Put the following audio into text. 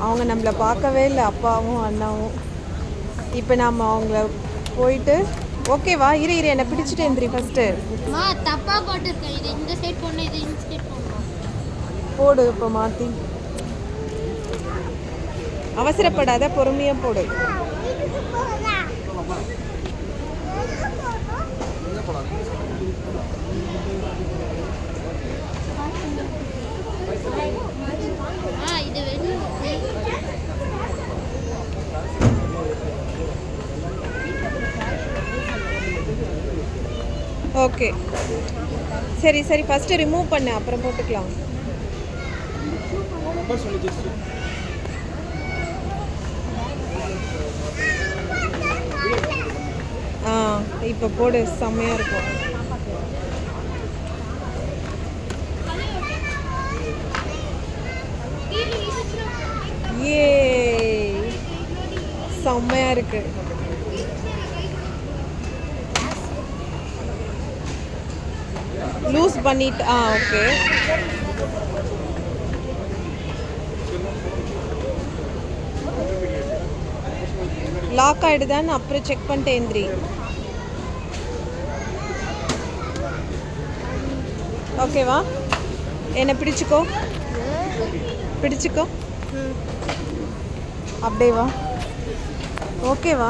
அவங்க நம்மளை பார்க்கவே இல்லை, அப்பாவும் அண்ணாவும். இப்போ நாம் அவங்கள போயிட்டு ஓகேவா? இரு என்னை பிடிச்சிட்டு எந்திரி ஃபஸ்ட்டு. தப்பா போட்டுருக்கேன். இது இந்த சைட் போடணும், இது இந்த சைட் போடணும். போடு இப்போ மாற்றி. அவசரப்படாத, பொறுமையாக போடு. ஓகே சரி சரி, ஃபஸ்ட்டு ரிமூவ் பண்ணு, அப்புறம் போட்டுக்கலாம். இப்போ போடு, செம்மையாக இருக்கும். ஏ செம்மையாக இருக்கு. லூஸ் பண்ணிட்டு ஓகே. லாக் ஆகிடுதான்னு அப்புறம் செக் பண்ணிட்டு எந்திரி. ஓகேவா? என்னை பிடிச்சிக்கோ, பிடிச்சிக்கோ, அப்படியே வா. ஓகேவா?